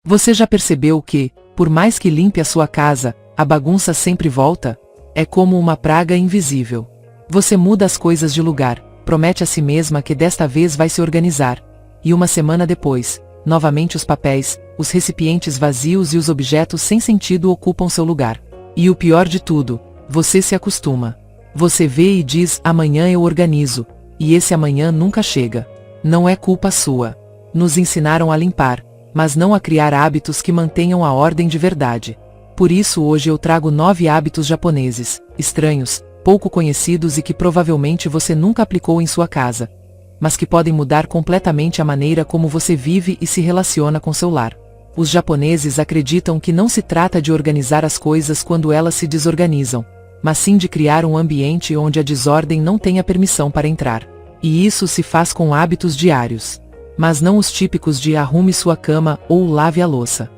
Você já percebeu que, por mais que limpe a sua casa, a bagunça sempre volta? É como uma praga invisível. Você muda as coisas de lugar, promete a si mesma que desta vez vai se organizar. E uma semana depois, novamente os papéis, os recipientes vazios e os objetos sem sentido ocupam seu lugar. E o pior de tudo, você se acostuma. Você vê e diz: amanhã eu organizo, e esse amanhã nunca chega. Não é culpa sua. Nos ensinaram a limpar, mas não a criar hábitos que mantenham a ordem de verdade. Por isso hoje eu trago 9 hábitos japoneses, estranhos, pouco conhecidos e que provavelmente você nunca aplicou em sua casa, mas que podem mudar completamente a maneira como você vive e se relaciona com seu lar. Os japoneses acreditam que não se trata de organizar as coisas quando elas se desorganizam, mas sim de criar um ambiente onde a desordem não tenha permissão para entrar. E isso se faz com hábitos diários. Mas não os típicos de arrume sua cama ou lave a louça.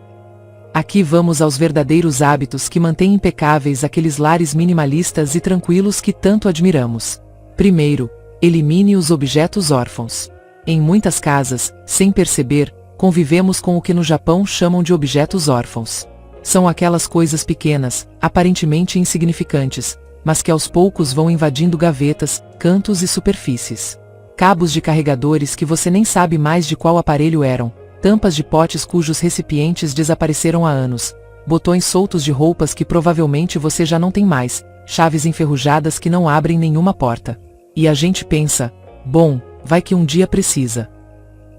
Aqui vamos aos verdadeiros hábitos que mantêm impecáveis aqueles lares minimalistas e tranquilos que tanto admiramos. Primeiro, elimine os objetos órfãos. Em muitas casas, sem perceber, convivemos com o que no Japão chamam de objetos órfãos. São aquelas coisas pequenas, aparentemente insignificantes, mas que aos poucos vão invadindo gavetas, cantos e superfícies. Cabos de carregadores que você nem sabe mais de qual aparelho eram, tampas de potes cujos recipientes desapareceram há anos, botões soltos de roupas que provavelmente você já não tem mais, chaves enferrujadas que não abrem nenhuma porta. E a gente pensa: bom, vai que um dia precisa.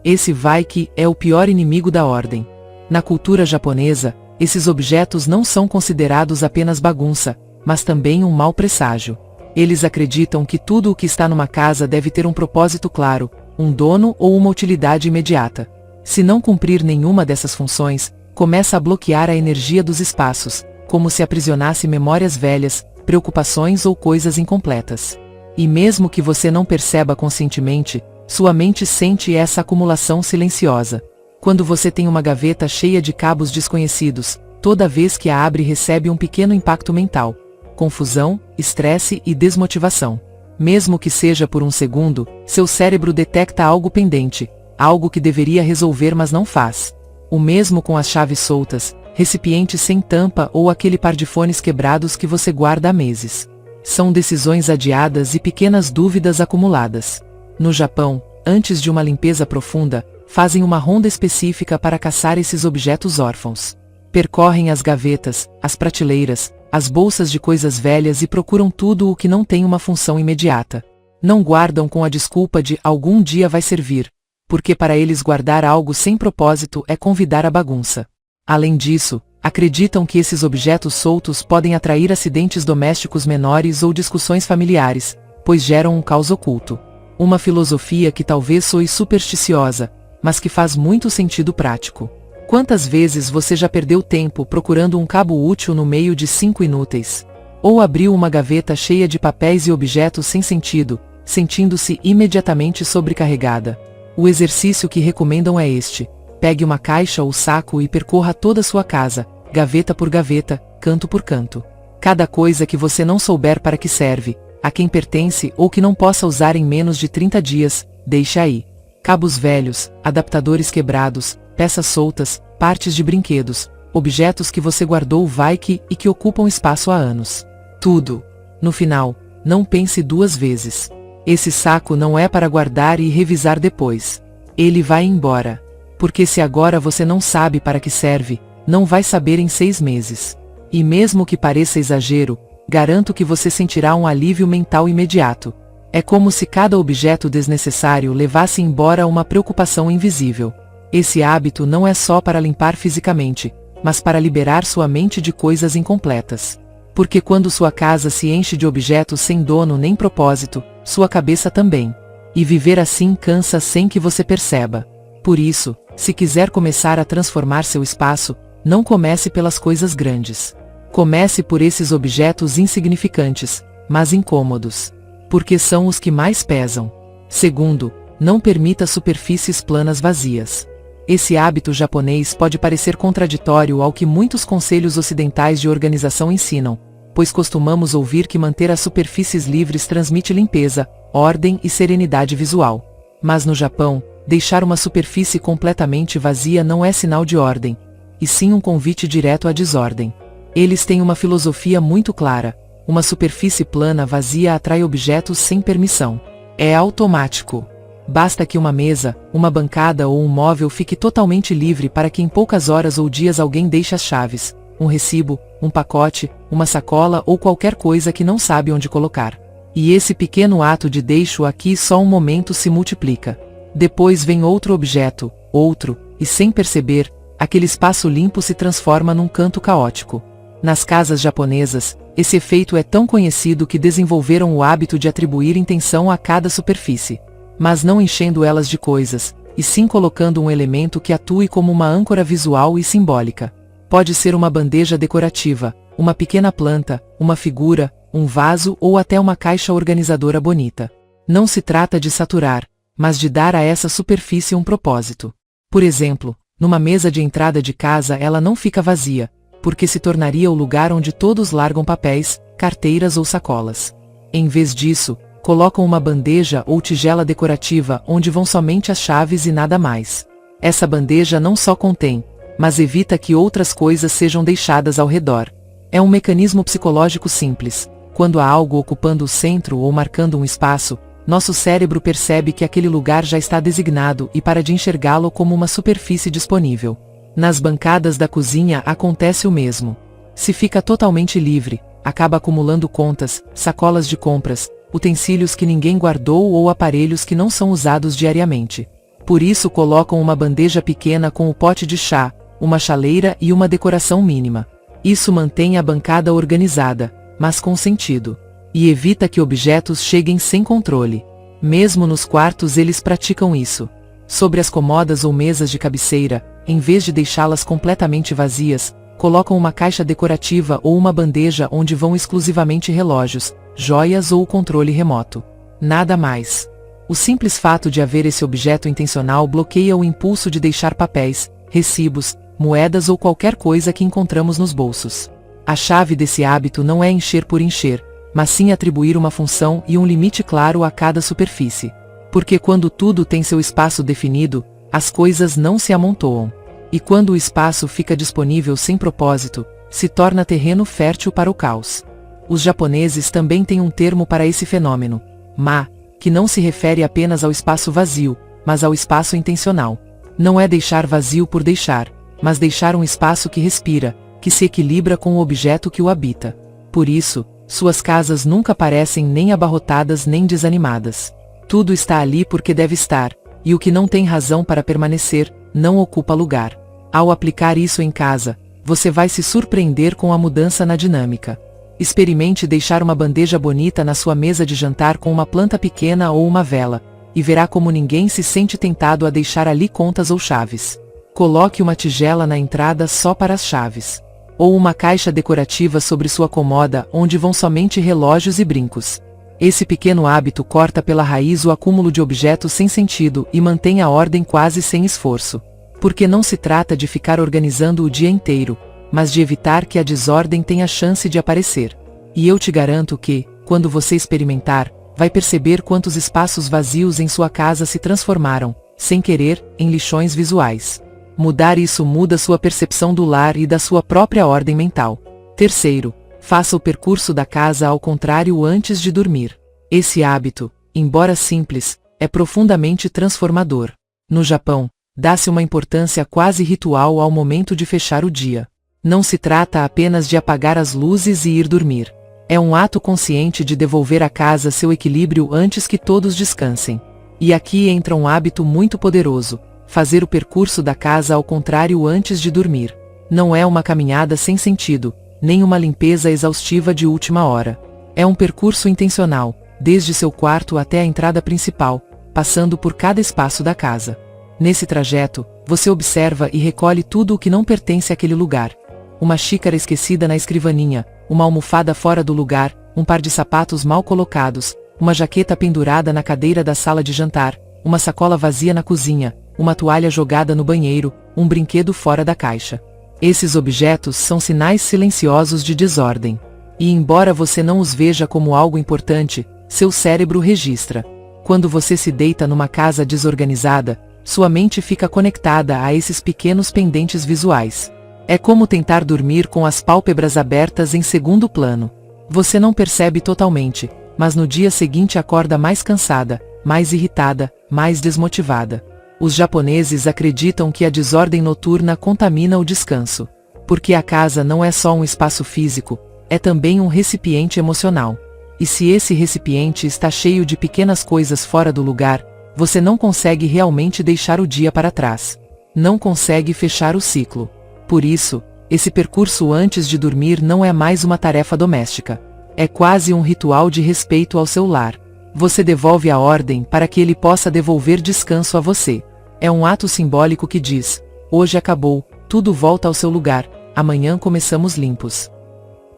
Esse vai que é o pior inimigo da ordem. Na cultura japonesa, esses objetos não são considerados apenas bagunça, mas também um mau presságio. Eles acreditam que tudo o que está numa casa deve ter um propósito claro, um dono ou uma utilidade imediata. Se não cumprir nenhuma dessas funções, começa a bloquear a energia dos espaços, como se aprisionasse memórias velhas, preocupações ou coisas incompletas. E mesmo que você não perceba conscientemente, sua mente sente essa acumulação silenciosa. Quando você tem uma gaveta cheia de cabos desconhecidos, toda vez que a abre recebe um pequeno impacto mental. Confusão, estresse e desmotivação. Mesmo que seja por um segundo, seu cérebro detecta algo pendente, algo que deveria resolver mas não faz. O mesmo com as chaves soltas, recipientes sem tampa ou aquele par de fones quebrados que você guarda há meses. São decisões adiadas e pequenas dúvidas acumuladas. No Japão, antes de uma limpeza profunda, fazem uma ronda específica para caçar esses objetos órfãos. Percorrem as gavetas, as prateleiras, as bolsas de coisas velhas e procuram tudo o que não tem uma função imediata. Não guardam com a desculpa de algum dia vai servir, porque para eles guardar algo sem propósito é convidar a bagunça. Além disso, acreditam que esses objetos soltos podem atrair acidentes domésticos menores ou discussões familiares, pois geram um caos oculto. Uma filosofia que talvez soe supersticiosa, mas que faz muito sentido prático. Quantas vezes você já perdeu tempo procurando um cabo útil no meio de 5 inúteis? Ou abriu uma gaveta cheia de papéis e objetos sem sentido, sentindo-se imediatamente sobrecarregada? O exercício que recomendam é este: pegue uma caixa ou saco e percorra toda a sua casa, gaveta por gaveta, canto por canto. Cada coisa que você não souber para que serve, a quem pertence ou que não possa usar em menos de 30 dias, deixe aí. Cabos velhos, adaptadores quebrados, peças soltas, partes de brinquedos, objetos que você guardou vai que e que ocupam espaço há anos. Tudo. No final, não pense 2 vezes. Esse saco não é para guardar e revisar depois. Ele vai embora. Porque se agora você não sabe para que serve, não vai saber em 6 meses. E mesmo que pareça exagero, garanto que você sentirá um alívio mental imediato. É como se cada objeto desnecessário levasse embora uma preocupação invisível. Esse hábito não é só para limpar fisicamente, mas para liberar sua mente de coisas incompletas. Porque quando sua casa se enche de objetos sem dono nem propósito, sua cabeça também. E viver assim cansa sem que você perceba. Por isso, se quiser começar a transformar seu espaço, não comece pelas coisas grandes. Comece por esses objetos insignificantes, mas incômodos. Porque são os que mais pesam. Segundo, não permita superfícies planas vazias. Esse hábito japonês pode parecer contraditório ao que muitos conselhos ocidentais de organização ensinam, pois costumamos ouvir que manter as superfícies livres transmite limpeza, ordem e serenidade visual. Mas no Japão, deixar uma superfície completamente vazia não é sinal de ordem, e sim um convite direto à desordem. Eles têm uma filosofia muito clara: uma superfície plana vazia atrai objetos sem permissão. É automático. Basta que uma mesa, uma bancada ou um móvel fique totalmente livre para que em poucas horas ou dias alguém deixe as chaves, um recibo, um pacote, uma sacola ou qualquer coisa que não sabe onde colocar. E esse pequeno ato de deixo aqui só um momento se multiplica. Depois vem outro objeto, outro, e sem perceber, aquele espaço limpo se transforma num canto caótico. Nas casas japonesas, esse efeito é tão conhecido que desenvolveram o hábito de atribuir intenção a cada superfície. Mas não enchendo elas de coisas, e sim colocando um elemento que atue como uma âncora visual e simbólica. Pode ser uma bandeja decorativa, uma pequena planta, uma figura, um vaso ou até uma caixa organizadora bonita. Não se trata de saturar, mas de dar a essa superfície um propósito. Por exemplo, numa mesa de entrada de casa ela não fica vazia, porque se tornaria o lugar onde todos largam papéis, carteiras ou sacolas. Em vez disso, colocam uma bandeja ou tigela decorativa onde vão somente as chaves e nada mais. Essa bandeja não só contém, mas evita que outras coisas sejam deixadas ao redor. É um mecanismo psicológico simples. Quando há algo ocupando o centro ou marcando um espaço, nosso cérebro percebe que aquele lugar já está designado e para de enxergá-lo como uma superfície disponível. Nas bancadas da cozinha acontece o mesmo. Se fica totalmente livre, acaba acumulando contas, sacolas de compras, utensílios que ninguém guardou ou aparelhos que não são usados diariamente. Por isso colocam uma bandeja pequena com o pote de chá, uma chaleira e uma decoração mínima. Isso mantém a bancada organizada, mas com sentido. E evita que objetos cheguem sem controle. Mesmo nos quartos eles praticam isso. Sobre as comodas ou mesas de cabeceira, em vez de deixá-las completamente vazias, colocam uma caixa decorativa ou uma bandeja onde vão exclusivamente relógios, joias ou o controle remoto. Nada mais. O simples fato de haver esse objeto intencional bloqueia o impulso de deixar papéis, recibos, moedas ou qualquer coisa que encontramos nos bolsos. A chave desse hábito não é encher por encher, mas sim atribuir uma função e um limite claro a cada superfície. Porque quando tudo tem seu espaço definido, as coisas não se amontoam. E quando o espaço fica disponível sem propósito, se torna terreno fértil para o caos. Os japoneses também têm um termo para esse fenômeno, ma, que não se refere apenas ao espaço vazio, mas ao espaço intencional. Não é deixar vazio por deixar, mas deixar um espaço que respira, que se equilibra com o objeto que o habita. Por isso, suas casas nunca parecem nem abarrotadas nem desanimadas. Tudo está ali porque deve estar, e o que não tem razão para permanecer, não ocupa lugar. Ao aplicar isso em casa, você vai se surpreender com a mudança na dinâmica. Experimente deixar uma bandeja bonita na sua mesa de jantar com uma planta pequena ou uma vela, e verá como ninguém se sente tentado a deixar ali contas ou chaves. Coloque uma tigela na entrada só para as chaves. Ou uma caixa decorativa sobre sua comoda onde vão somente relógios e brincos. Esse pequeno hábito corta pela raiz o acúmulo de objetos sem sentido e mantém a ordem quase sem esforço. Porque não se trata de ficar organizando o dia inteiro, mas de evitar que a desordem tenha chance de aparecer. E eu te garanto que, quando você experimentar, vai perceber quantos espaços vazios em sua casa se transformaram, sem querer, em lixões visuais. Mudar isso muda sua percepção do lar e da sua própria ordem mental. Terceiro, faça o percurso da casa ao contrário antes de dormir. Esse hábito, embora simples, é profundamente transformador. No Japão, dá-se uma importância quase ritual ao momento de fechar o dia. Não se trata apenas de apagar as luzes e ir dormir. É um ato consciente de devolver à casa seu equilíbrio antes que todos descansem. E aqui entra um hábito muito poderoso: fazer o percurso da casa ao contrário antes de dormir. Não é uma caminhada sem sentido, nem uma limpeza exaustiva de última hora. É um percurso intencional, desde seu quarto até a entrada principal, passando por cada espaço da casa. Nesse trajeto, você observa e recolhe tudo o que não pertence àquele lugar. Uma xícara esquecida na escrivaninha, uma almofada fora do lugar, um par de sapatos mal colocados, uma jaqueta pendurada na cadeira da sala de jantar, uma sacola vazia na cozinha, uma toalha jogada no banheiro, um brinquedo fora da caixa. Esses objetos são sinais silenciosos de desordem. E embora você não os veja como algo importante, seu cérebro registra. Quando você se deita numa casa desorganizada, sua mente fica conectada a esses pequenos pendentes visuais. É como tentar dormir com as pálpebras abertas em segundo plano. Você não percebe totalmente, mas no dia seguinte acorda mais cansada, mais irritada, mais desmotivada. Os japoneses acreditam que a desordem noturna contamina o descanso. Porque a casa não é só um espaço físico, é também um recipiente emocional. E se esse recipiente está cheio de pequenas coisas fora do lugar, você não consegue realmente deixar o dia para trás. Não consegue fechar o ciclo. Por isso, esse percurso antes de dormir não é mais uma tarefa doméstica. É quase um ritual de respeito ao seu lar. Você devolve a ordem para que ele possa devolver descanso a você. É um ato simbólico que diz: hoje acabou, tudo volta ao seu lugar, amanhã começamos limpos.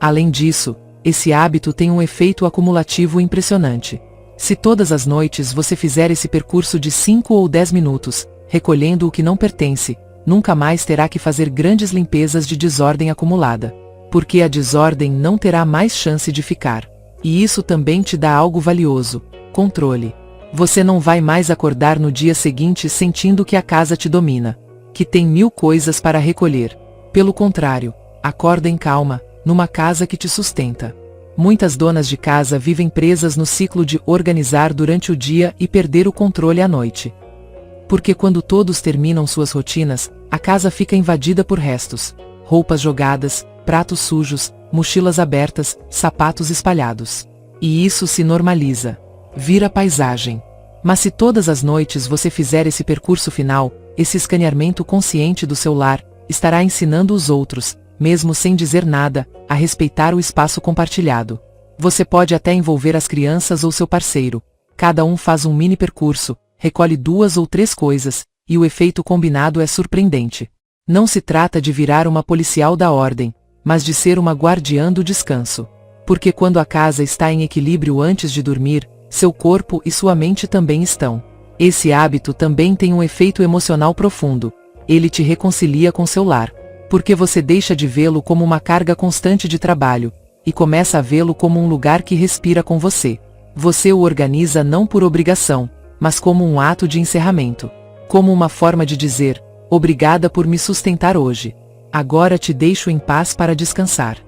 Além disso, esse hábito tem um efeito acumulativo impressionante. Se todas as noites você fizer esse percurso de 5 ou 10 minutos, recolhendo o que não pertence, nunca mais terá que fazer grandes limpezas de desordem acumulada. Porque a desordem não terá mais chance de ficar. E isso também te dá algo valioso: controle. Você não vai mais acordar no dia seguinte sentindo que a casa te domina, que tem 1000 coisas para recolher. Pelo contrário, acorda em calma, numa casa que te sustenta. Muitas donas de casa vivem presas no ciclo de organizar durante o dia e perder o controle à noite. Porque quando todos terminam suas rotinas, a casa fica invadida por restos, roupas jogadas, pratos sujos, mochilas abertas, sapatos espalhados. E isso se normaliza. Vira paisagem. Mas se todas as noites você fizer esse percurso final, esse escaneamento consciente do seu lar, estará ensinando os outros, mesmo sem dizer nada, a respeitar o espaço compartilhado. Você pode até envolver as crianças ou seu parceiro. Cada um faz um mini percurso, recolhe 2 ou 3 coisas, e o efeito combinado é surpreendente. Não se trata de virar uma policial da ordem, mas de ser uma guardiã do descanso. Porque quando a casa está em equilíbrio antes de dormir, seu corpo e sua mente também estão. Esse hábito também tem um efeito emocional profundo. Ele te reconcilia com seu lar. Porque você deixa de vê-lo como uma carga constante de trabalho, e começa a vê-lo como um lugar que respira com você. Você o organiza não por obrigação, mas como um ato de encerramento. Como uma forma de dizer: obrigada por me sustentar hoje. Agora te deixo em paz para descansar.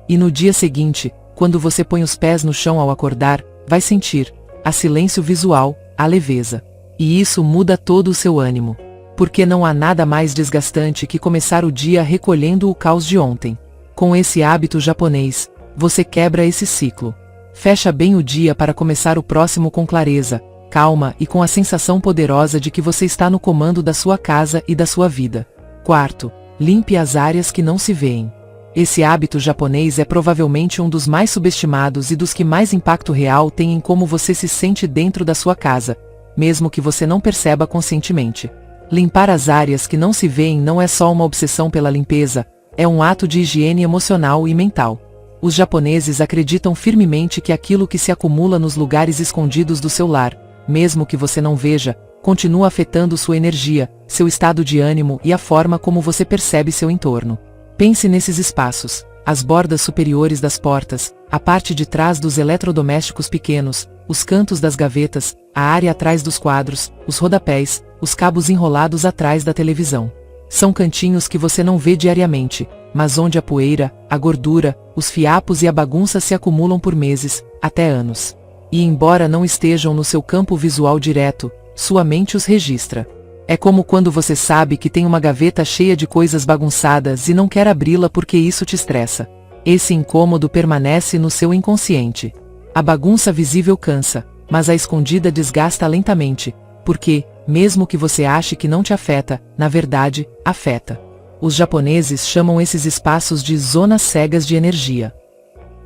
E no dia seguinte, quando você põe os pés no chão ao acordar, vai sentir a silêncio visual, a leveza. E isso muda todo o seu ânimo. Porque não há nada mais desgastante que começar o dia recolhendo o caos de ontem. Com esse hábito japonês, você quebra esse ciclo. Fecha bem o dia para começar o próximo com clareza, calma e com a sensação poderosa de que você está no comando da sua casa e da sua vida. Quarto, limpe as áreas que não se veem. Esse hábito japonês é provavelmente um dos mais subestimados e dos que mais impacto real tem em como você se sente dentro da sua casa, mesmo que você não perceba conscientemente. Limpar as áreas que não se veem não é só uma obsessão pela limpeza, é um ato de higiene emocional e mental. Os japoneses acreditam firmemente que aquilo que se acumula nos lugares escondidos do seu lar, mesmo que você não veja, continua afetando sua energia, seu estado de ânimo e a forma como você percebe seu entorno. Pense nesses espaços: as bordas superiores das portas, a parte de trás dos eletrodomésticos pequenos, os cantos das gavetas, a área atrás dos quadros, os rodapés, os cabos enrolados atrás da televisão. São cantinhos que você não vê diariamente, mas onde a poeira, a gordura, os fiapos e a bagunça se acumulam por meses, até anos. E embora não estejam no seu campo visual direto, sua mente os registra. É como quando você sabe que tem uma gaveta cheia de coisas bagunçadas e não quer abri-la porque isso te estressa. Esse incômodo permanece no seu inconsciente. A bagunça visível cansa, mas a escondida desgasta lentamente, porque, mesmo que você ache que não te afeta, na verdade, afeta. Os japoneses chamam esses espaços de zonas cegas de energia.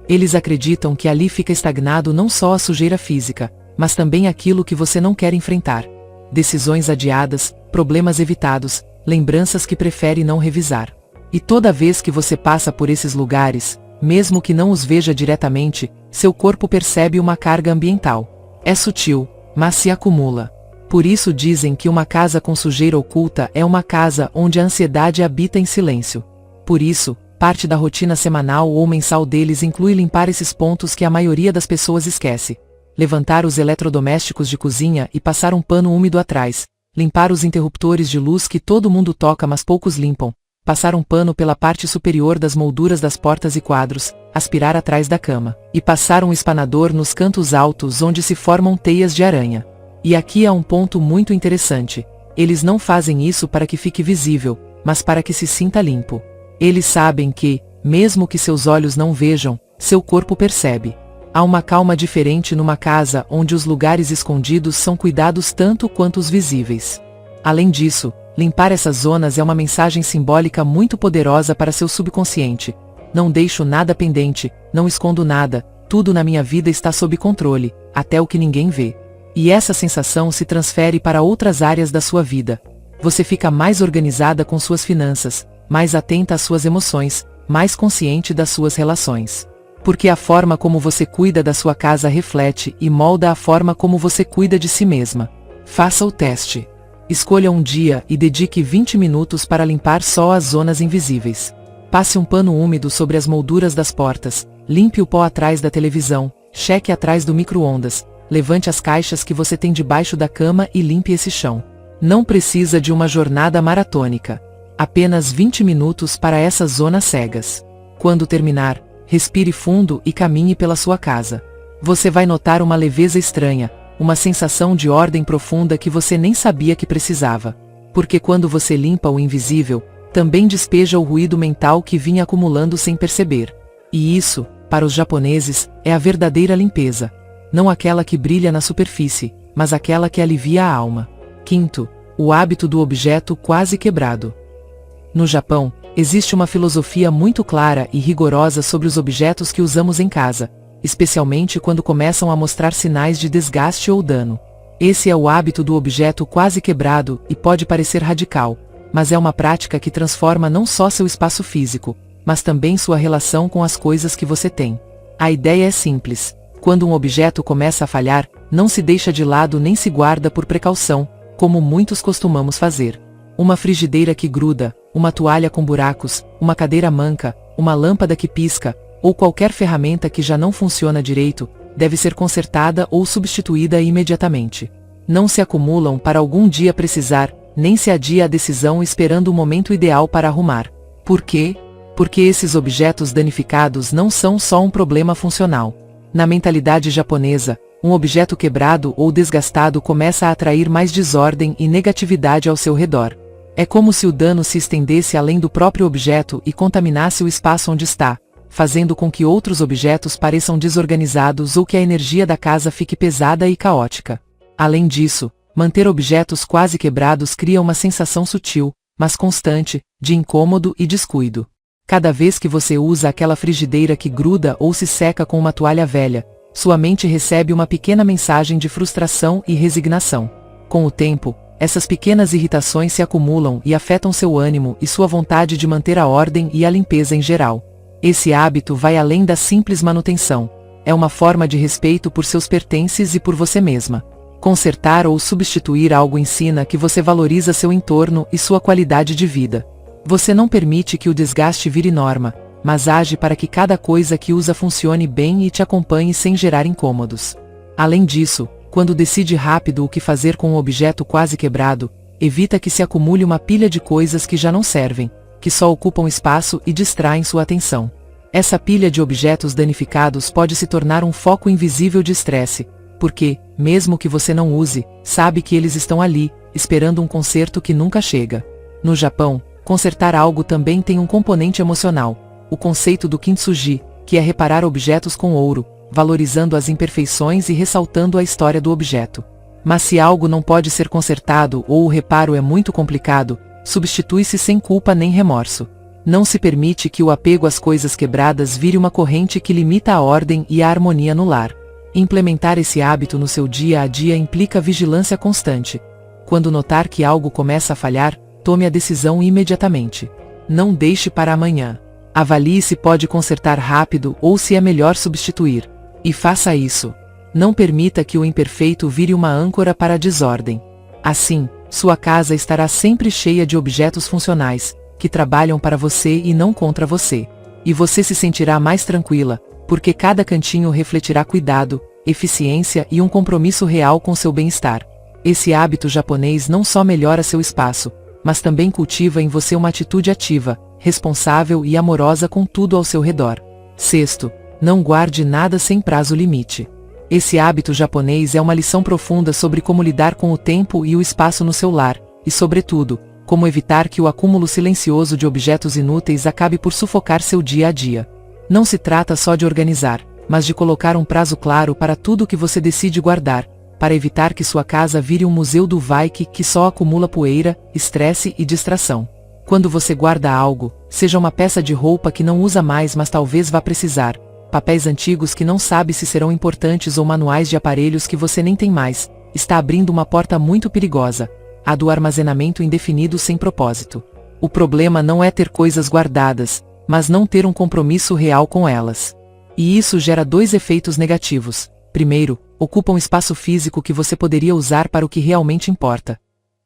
Eles acreditam que ali fica estagnado não só a sujeira física, mas também aquilo que você não quer enfrentar. Decisões adiadas, problemas evitados, lembranças que prefere não revisar. E toda vez que você passa por esses lugares, mesmo que não os veja diretamente, seu corpo percebe uma carga ambiental. É sutil, mas se acumula. Por isso dizem que uma casa com sujeira oculta é uma casa onde a ansiedade habita em silêncio. Por isso, parte da rotina semanal ou mensal deles inclui limpar esses pontos que a maioria das pessoas esquece. Levantar os eletrodomésticos de cozinha e passar um pano úmido atrás. Limpar os interruptores de luz que todo mundo toca mas poucos limpam. passar um pano pela parte superior das molduras das portas e quadros, aspirar atrás da cama, e passar um espanador nos cantos altos onde se formam teias de aranha. E aqui há um ponto muito interessante. Eles não fazem isso para que fique visível, mas para que se sinta limpo. Eles sabem que, mesmo que seus olhos não vejam, seu corpo percebe. Há uma calma diferente numa casa onde os lugares escondidos são cuidados tanto quanto os visíveis. Além disso, limpar essas zonas é uma mensagem simbólica muito poderosa para seu subconsciente. Não deixo nada pendente, não escondo nada, tudo na minha vida está sob controle, até o que ninguém vê. E essa sensação se transfere para outras áreas da sua vida. Você fica mais organizada com suas finanças, mais atenta às suas emoções, mais consciente das suas relações. Porque a forma como você cuida da sua casa reflete e molda a forma como você cuida de si mesma. Faça o teste. Escolha um dia e dedique 20 minutos para limpar só as zonas invisíveis. Passe um pano úmido sobre as molduras das portas, limpe o pó atrás da televisão, cheque atrás do micro-ondas, levante as caixas que você tem debaixo da cama e limpe esse chão. Não precisa de uma jornada maratônica. Apenas 20 minutos para essas zonas cegas. Quando terminar, respire fundo e caminhe pela sua casa. Você vai notar uma leveza estranha, uma sensação de ordem profunda que você nem sabia que precisava. Porque quando você limpa o invisível, também despeja o ruído mental que vinha acumulando sem perceber. E isso, para os japoneses, é a verdadeira limpeza. Não aquela que brilha na superfície, mas aquela que alivia a alma. Quinto, o hábito do objeto quase quebrado. No Japão, existe uma filosofia muito clara e rigorosa sobre os objetos que usamos em casa, especialmente quando começam a mostrar sinais de desgaste ou dano. Esse é o hábito do objeto quase quebrado e pode parecer radical, mas é uma prática que transforma não só seu espaço físico, mas também sua relação com as coisas que você tem. A ideia é simples. Quando um objeto começa a falhar, não se deixa de lado nem se guarda por precaução, como muitos costumamos fazer. Uma frigideira que gruda, uma toalha com buracos, uma cadeira manca, uma lâmpada que pisca, ou qualquer ferramenta que já não funciona direito, deve ser consertada ou substituída imediatamente. Não se acumulam para algum dia precisar, nem se adia a decisão esperando o momento ideal para arrumar. Por quê? Porque esses objetos danificados não são só um problema funcional. Na mentalidade japonesa, um objeto quebrado ou desgastado começa a atrair mais desordem e negatividade ao seu redor. É como se o dano se estendesse além do próprio objeto e contaminasse o espaço onde está, fazendo com que outros objetos pareçam desorganizados ou que a energia da casa fique pesada e caótica. Além disso, manter objetos quase quebrados cria uma sensação sutil, mas constante, de incômodo e descuido. Cada vez que você usa aquela frigideira que gruda ou se seca com uma toalha velha, sua mente recebe uma pequena mensagem de frustração e resignação. Com o tempo, essas pequenas irritações se acumulam e afetam seu ânimo e sua vontade de manter a ordem e a limpeza em geral. Esse hábito vai além da simples manutenção. É uma forma de respeito por seus pertences e por você mesma. Consertar ou substituir algo ensina que você valoriza seu entorno e sua qualidade de vida. Você não permite que o desgaste vire norma, mas age para que cada coisa que usa funcione bem e te acompanhe sem gerar incômodos. Além disso, quando decide rápido o que fazer com um objeto quase quebrado, evita que se acumule uma pilha de coisas que já não servem, que só ocupam espaço e distraem sua atenção. Essa pilha de objetos danificados pode se tornar um foco invisível de estresse, porque, mesmo que você não use, sabe que eles estão ali, esperando um conserto que nunca chega. No Japão, consertar algo também tem um componente emocional, o conceito do kintsugi, que é reparar objetos com ouro, valorizando as imperfeições e ressaltando a história do objeto. Mas se algo não pode ser consertado ou o reparo é muito complicado, substitui-se sem culpa nem remorso. Não se permite que o apego às coisas quebradas vire uma corrente que limita a ordem e a harmonia no lar. Implementar esse hábito no seu dia a dia implica vigilância constante. Quando notar que algo começa a falhar, tome a decisão imediatamente. Não deixe para amanhã. Avalie se pode consertar rápido ou se é melhor substituir. E faça isso. Não permita que o imperfeito vire uma âncora para a desordem. Assim, sua casa estará sempre cheia de objetos funcionais, que trabalham para você e não contra você. E você se sentirá mais tranquila, porque cada cantinho refletirá cuidado, eficiência e um compromisso real com seu bem-estar. Esse hábito japonês não só melhora seu espaço, mas também cultiva em você uma atitude ativa, responsável e amorosa com tudo ao seu redor. Sexto, não guarde nada sem prazo limite. Esse hábito japonês é uma lição profunda sobre como lidar com o tempo e o espaço no seu lar, e sobretudo, como evitar que o acúmulo silencioso de objetos inúteis acabe por sufocar seu dia a dia. Não se trata só de organizar, mas de colocar um prazo claro para tudo que você decide guardar, para evitar que sua casa vire um museu do Vaiki que só acumula poeira, estresse e distração. Quando você guarda algo, seja uma peça de roupa que não usa mais mas talvez vá precisar, papéis antigos que não sabe se serão importantes ou manuais de aparelhos que você nem tem mais, está abrindo uma porta muito perigosa, a do armazenamento indefinido sem propósito. O problema não é ter coisas guardadas, mas não ter um compromisso real com elas. E isso gera dois efeitos negativos. Primeiro, ocupa um espaço físico que você poderia usar para o que realmente importa.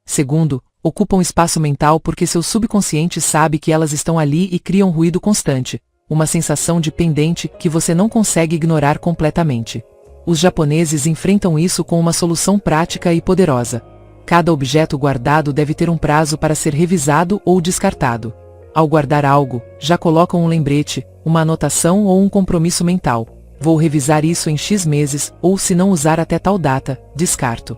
Segundo, ocupa um espaço mental porque seu subconsciente sabe que elas estão ali e criam ruído constante, uma sensação de pendente que você não consegue ignorar completamente. Os japoneses enfrentam isso com uma solução prática e poderosa. Cada objeto guardado deve ter um prazo para ser revisado ou descartado. Ao guardar algo, já colocam um lembrete, uma anotação ou um compromisso mental. Vou revisar isso em X meses, ou se não usar até tal data, descarto.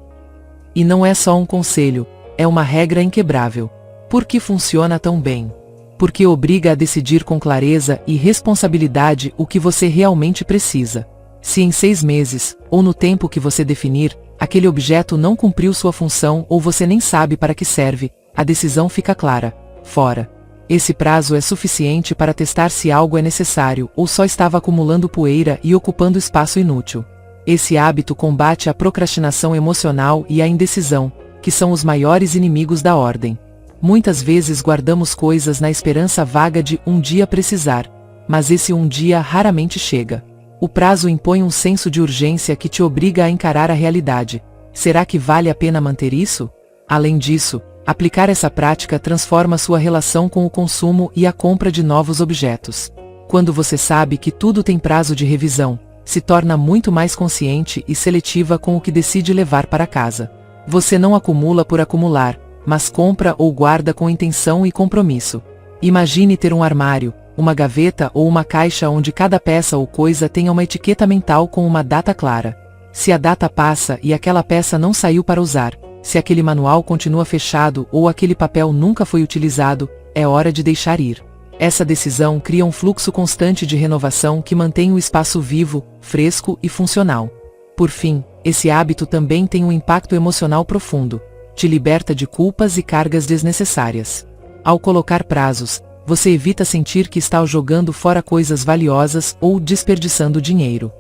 E não é só um conselho, é uma regra inquebrável. Por que funciona tão bem? Porque obriga a decidir com clareza e responsabilidade o que você realmente precisa. Se em 6 meses, ou no tempo que você definir, aquele objeto não cumpriu sua função ou você nem sabe para que serve, a decisão fica clara: fora. Esse prazo é suficiente para testar se algo é necessário ou só estava acumulando poeira e ocupando espaço inútil. Esse hábito combate a procrastinação emocional e a indecisão, que são os maiores inimigos da ordem. Muitas vezes guardamos coisas na esperança vaga de um dia precisar, mas esse um dia raramente chega. O prazo impõe um senso de urgência que te obriga a encarar a realidade. Será que vale a pena manter isso? Além disso, aplicar essa prática transforma sua relação com o consumo e a compra de novos objetos. Quando você sabe que tudo tem prazo de revisão, se torna muito mais consciente e seletiva com o que decide levar para casa. Você não acumula por acumular, mas compra ou guarda com intenção e compromisso. Imagine ter um armário, uma gaveta ou uma caixa onde cada peça ou coisa tenha uma etiqueta mental com uma data clara. Se a data passa e aquela peça não saiu para usar, se aquele manual continua fechado ou aquele papel nunca foi utilizado, é hora de deixar ir. Essa decisão cria um fluxo constante de renovação que mantém o espaço vivo, fresco e funcional. Por fim, esse hábito também tem um impacto emocional profundo. Te liberta de culpas e cargas desnecessárias. Ao colocar prazos, você evita sentir que está jogando fora coisas valiosas ou desperdiçando dinheiro.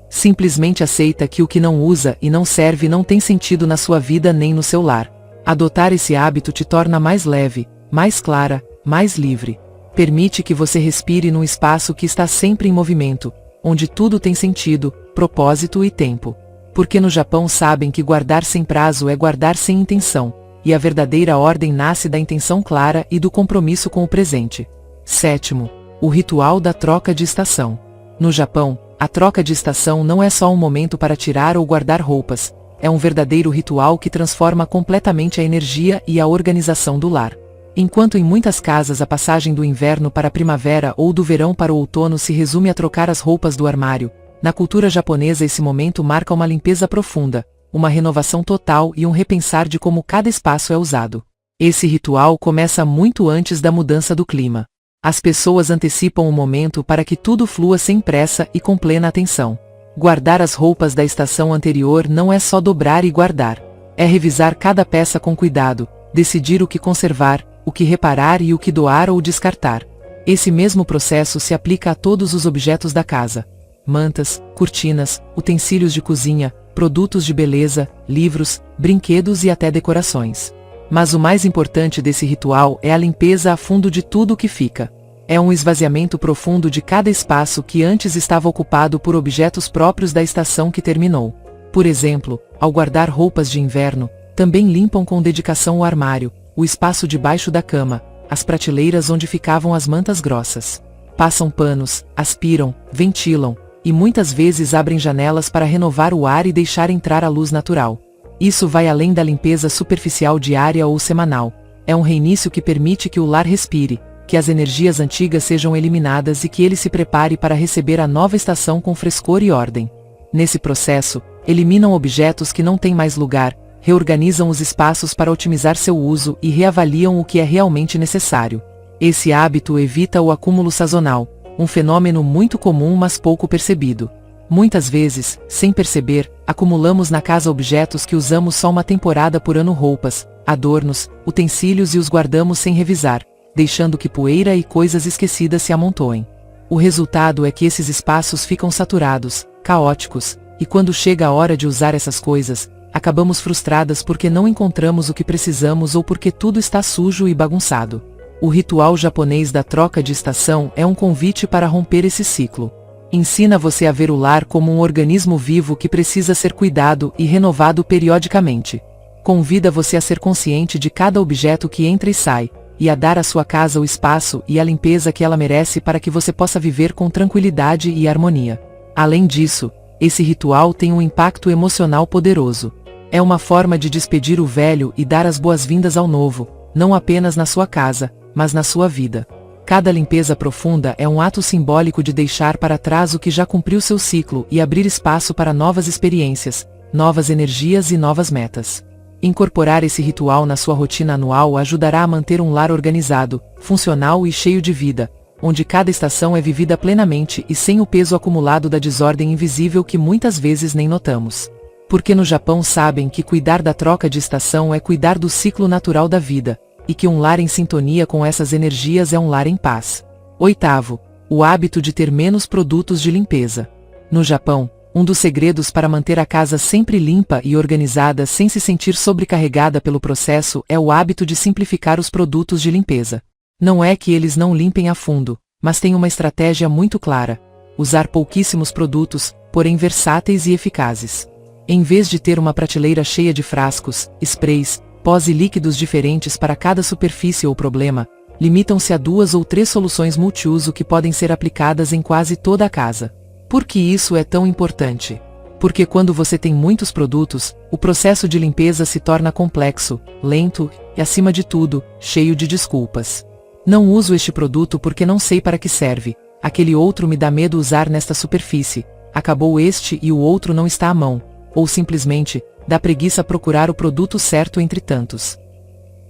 Simplesmente aceita que o que não usa e não serve não tem sentido na sua vida nem no seu lar. Adotar esse hábito te torna mais leve, mais clara, mais livre. Permite que você respire num espaço que está sempre em movimento, onde tudo tem sentido, propósito e tempo. Porque no Japão sabem que guardar sem prazo é guardar sem intenção, e a verdadeira ordem nasce da intenção clara e do compromisso com o presente. Sétimo, o ritual da troca de estação. No Japão, a troca de estação não é só um momento para tirar ou guardar roupas, é um verdadeiro ritual que transforma completamente a energia e a organização do lar. Enquanto em muitas casas a passagem do inverno para a primavera ou do verão para o outono se resume a trocar as roupas do armário, na cultura japonesa esse momento marca uma limpeza profunda, uma renovação total e um repensar de como cada espaço é usado. Esse ritual começa muito antes da mudança do clima. As pessoas antecipam o momento para que tudo flua sem pressa e com plena atenção. Guardar as roupas da estação anterior não é só dobrar e guardar. É revisar cada peça com cuidado, decidir o que conservar, o que reparar e o que doar ou descartar. Esse mesmo processo se aplica a todos os objetos da casa. Mantas, cortinas, utensílios de cozinha, produtos de beleza, livros, brinquedos e até decorações. Mas o mais importante desse ritual é a limpeza a fundo de tudo o que fica. É um esvaziamento profundo de cada espaço que antes estava ocupado por objetos próprios da estação que terminou. Por exemplo, ao guardar roupas de inverno, também limpam com dedicação o armário, o espaço debaixo da cama, as prateleiras onde ficavam as mantas grossas. Passam panos, aspiram, ventilam, e muitas vezes abrem janelas para renovar o ar e deixar entrar a luz natural. Isso vai além da limpeza superficial diária ou semanal. É um reinício que permite que o lar respire, que as energias antigas sejam eliminadas e que ele se prepare para receber a nova estação com frescor e ordem. Nesse processo, eliminam objetos que não têm mais lugar, reorganizam os espaços para otimizar seu uso e reavaliam o que é realmente necessário. Esse hábito evita o acúmulo sazonal, um fenômeno muito comum mas pouco percebido. Muitas vezes, sem perceber, acumulamos na casa objetos que usamos só uma temporada por ano, roupas, adornos, utensílios, e os guardamos sem revisar, deixando que poeira e coisas esquecidas se amontoem. O resultado é que esses espaços ficam saturados, caóticos, e quando chega a hora de usar essas coisas, acabamos frustradas porque não encontramos o que precisamos ou porque tudo está sujo e bagunçado. O ritual japonês da troca de estação é um convite para romper esse ciclo. Ensina você a ver o lar como um organismo vivo que precisa ser cuidado e renovado periodicamente. Convida você a ser consciente de cada objeto que entra e sai, e a dar à sua casa o espaço e a limpeza que ela merece para que você possa viver com tranquilidade e harmonia. Além disso, esse ritual tem um impacto emocional poderoso. É uma forma de despedir o velho e dar as boas-vindas ao novo, não apenas na sua casa, mas na sua vida. Cada limpeza profunda é um ato simbólico de deixar para trás o que já cumpriu seu ciclo e abrir espaço para novas experiências, novas energias e novas metas. Incorporar esse ritual na sua rotina anual ajudará a manter um lar organizado, funcional e cheio de vida, onde cada estação é vivida plenamente e sem o peso acumulado da desordem invisível que muitas vezes nem notamos. Porque no Japão sabem que cuidar da troca de estação é cuidar do ciclo natural da vida, e que um lar em sintonia com essas energias é um lar em paz. 8º, o hábito de ter menos produtos de limpeza. No Japão, um dos segredos para manter a casa sempre limpa e organizada sem se sentir sobrecarregada pelo processo é o hábito de simplificar os produtos de limpeza. Não é que eles não limpem a fundo, mas tem uma estratégia muito clara: usar pouquíssimos produtos, porém versáteis e eficazes. Em vez de ter uma prateleira cheia de frascos, sprays, pós e líquidos diferentes para cada superfície ou problema, limitam-se a 2 ou 3 soluções multiuso que podem ser aplicadas em quase toda a casa. Por que isso é tão importante? Porque quando você tem muitos produtos, o processo de limpeza se torna complexo, lento e, acima de tudo, cheio de desculpas. Não uso este produto porque não sei para que serve, aquele outro me dá medo usar nesta superfície, acabou este e o outro não está à mão, ou simplesmente, dá preguiça procurar o produto certo entre tantos.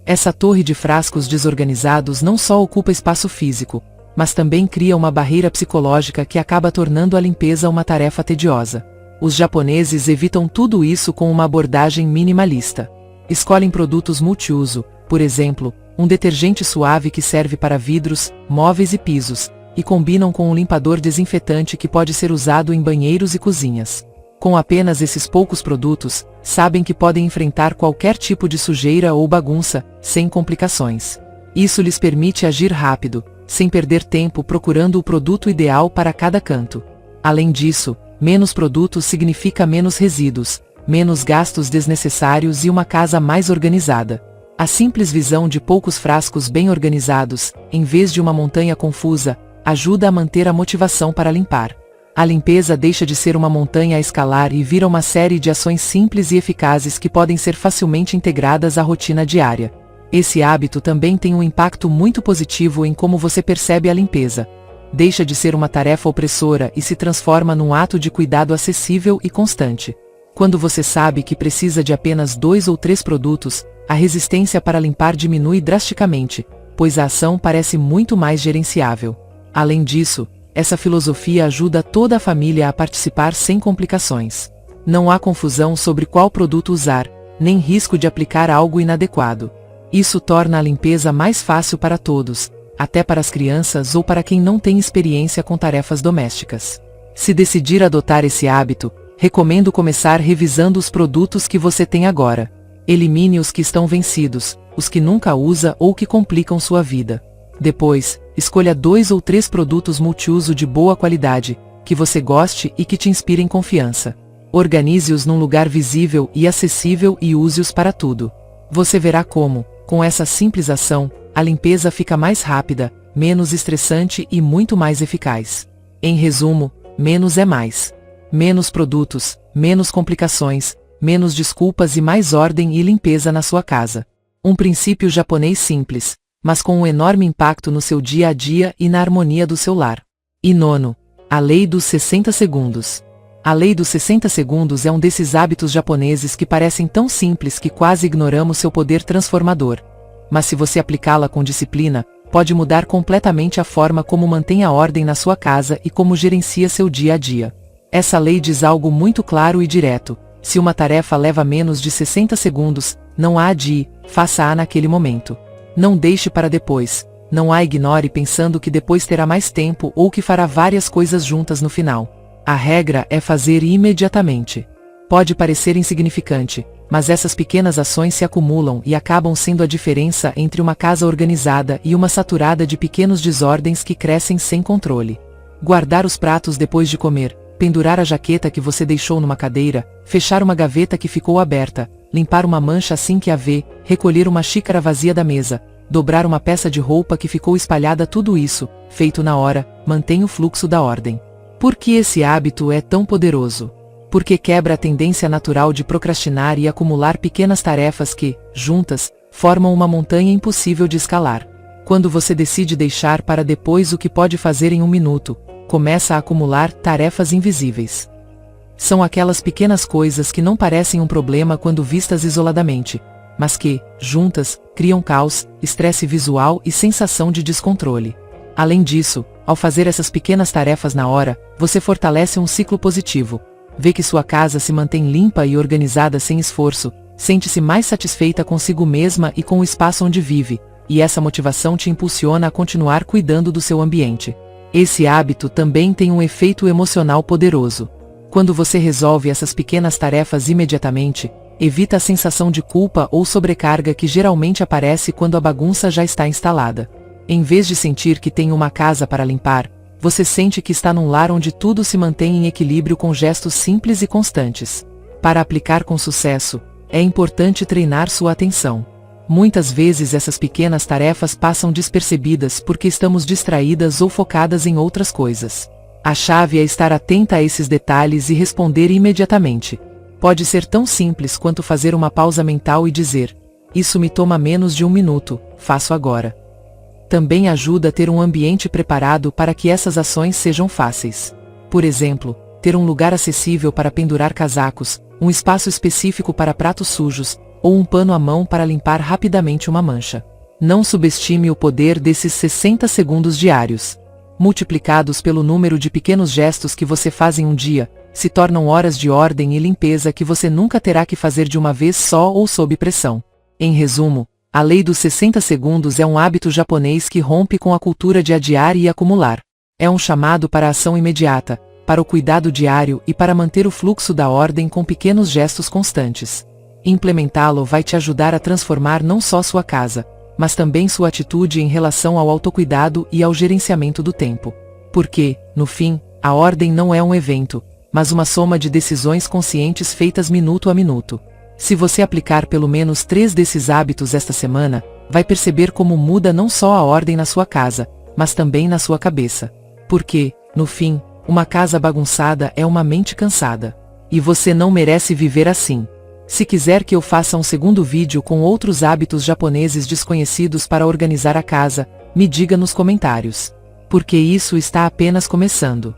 Essa torre de frascos desorganizados não só ocupa espaço físico, mas também cria uma barreira psicológica que acaba tornando a limpeza uma tarefa tediosa. Os japoneses evitam tudo isso com uma abordagem minimalista. Escolhem produtos multiuso, por exemplo, um detergente suave que serve para vidros, móveis e pisos, e combinam com um limpador desinfetante que pode ser usado em banheiros e cozinhas. Com apenas esses poucos produtos, sabem que podem enfrentar qualquer tipo de sujeira ou bagunça, sem complicações. Isso lhes permite agir rápido, sem perder tempo procurando o produto ideal para cada canto. Além disso, menos produtos significa menos resíduos, menos gastos desnecessários e uma casa mais organizada. A simples visão de poucos frascos bem organizados, em vez de uma montanha confusa, ajuda a manter a motivação para limpar. A limpeza deixa de ser uma montanha a escalar e vira uma série de ações simples e eficazes que podem ser facilmente integradas à rotina diária. Esse hábito também tem um impacto muito positivo em como você percebe a limpeza. Deixa de ser uma tarefa opressora e se transforma num ato de cuidado acessível e constante. Quando você sabe que precisa de apenas 2 ou 3 produtos, a resistência para limpar diminui drasticamente, pois a ação parece muito mais gerenciável. Além disso, essa filosofia ajuda toda a família a participar sem complicações. Não há confusão sobre qual produto usar, nem risco de aplicar algo inadequado. Isso torna a limpeza mais fácil para todos, até para as crianças ou para quem não tem experiência com tarefas domésticas. Se decidir adotar esse hábito, recomendo começar revisando os produtos que você tem agora. Elimine os que estão vencidos, os que nunca usa ou que complicam sua vida. Depois, escolha 2 ou 3 produtos multiuso de boa qualidade, que você goste e que te inspirem confiança. Organize-os num lugar visível e acessível e use-os para tudo. Você verá como, com essa simples ação, a limpeza fica mais rápida, menos estressante e muito mais eficaz. Em resumo, menos é mais. Menos produtos, menos complicações, menos desculpas e mais ordem e limpeza na sua casa. Um princípio japonês simples, mas com um enorme impacto no seu dia a dia e na harmonia do seu lar. E nono, a lei dos 60 segundos. A lei dos 60 segundos é um desses hábitos japoneses que parecem tão simples que quase ignoramos seu poder transformador. Mas se você aplicá-la com disciplina, pode mudar completamente a forma como mantém a ordem na sua casa e como gerencia seu dia a dia. Essa lei diz algo muito claro e direto: se uma tarefa leva menos de 60 segundos, não a adie, faça-a naquele momento. Não deixe para depois, não a ignore pensando que depois terá mais tempo ou que fará várias coisas juntas no final. A regra é fazer imediatamente. Pode parecer insignificante, mas essas pequenas ações se acumulam e acabam sendo a diferença entre uma casa organizada e uma saturada de pequenos desordens que crescem sem controle. Guardar os pratos depois de comer, pendurar a jaqueta que você deixou numa cadeira, fechar uma gaveta que ficou aberta, limpar uma mancha assim que a vê, recolher uma xícara vazia da mesa, dobrar uma peça de roupa que ficou espalhada, tudo isso, feito na hora, mantém o fluxo da ordem. Por que esse hábito é tão poderoso? Porque quebra a tendência natural de procrastinar e acumular pequenas tarefas que, juntas, formam uma montanha impossível de escalar. Quando você decide deixar para depois o que pode fazer em um minuto, começa a acumular tarefas invisíveis. São aquelas pequenas coisas que não parecem um problema quando vistas isoladamente, mas que, juntas, criam caos, estresse visual e sensação de descontrole. Além disso, ao fazer essas pequenas tarefas na hora, você fortalece um ciclo positivo. Vê que sua casa se mantém limpa e organizada sem esforço, sente-se mais satisfeita consigo mesma e com o espaço onde vive, e essa motivação te impulsiona a continuar cuidando do seu ambiente. Esse hábito também tem um efeito emocional poderoso. Quando você resolve essas pequenas tarefas imediatamente, evita a sensação de culpa ou sobrecarga que geralmente aparece quando a bagunça já está instalada. Em vez de sentir que tem uma casa para limpar, você sente que está num lar onde tudo se mantém em equilíbrio com gestos simples e constantes. Para aplicar com sucesso, é importante treinar sua atenção. Muitas vezes essas pequenas tarefas passam despercebidas porque estamos distraídas ou focadas em outras coisas. A chave é estar atenta a esses detalhes e responder imediatamente. Pode ser tão simples quanto fazer uma pausa mental e dizer: isso me toma menos de um minuto, faço agora. Também ajuda a ter um ambiente preparado para que essas ações sejam fáceis. Por exemplo, ter um lugar acessível para pendurar casacos, um espaço específico para pratos sujos, ou um pano à mão para limpar rapidamente uma mancha. Não subestime o poder desses 60 segundos diários. Multiplicados pelo número de pequenos gestos que você faz em um dia, se tornam horas de ordem e limpeza que você nunca terá que fazer de uma vez só ou sob pressão. Em resumo, a lei dos 60 segundos é um hábito japonês que rompe com a cultura de adiar e acumular. É um chamado para a ação imediata, para o cuidado diário e para manter o fluxo da ordem com pequenos gestos constantes. Implementá-lo vai te ajudar a transformar não só sua casa, mas também sua atitude em relação ao autocuidado e ao gerenciamento do tempo. Porque, no fim, a ordem não é um evento, mas uma soma de decisões conscientes feitas minuto a minuto. Se você aplicar pelo menos 3 desses hábitos esta semana, vai perceber como muda não só a ordem na sua casa, mas também na sua cabeça. Porque, no fim, uma casa bagunçada é uma mente cansada. E você não merece viver assim. Se quiser que eu faça um segundo vídeo com outros hábitos japoneses desconhecidos para organizar a casa, me diga nos comentários. Porque isso está apenas começando.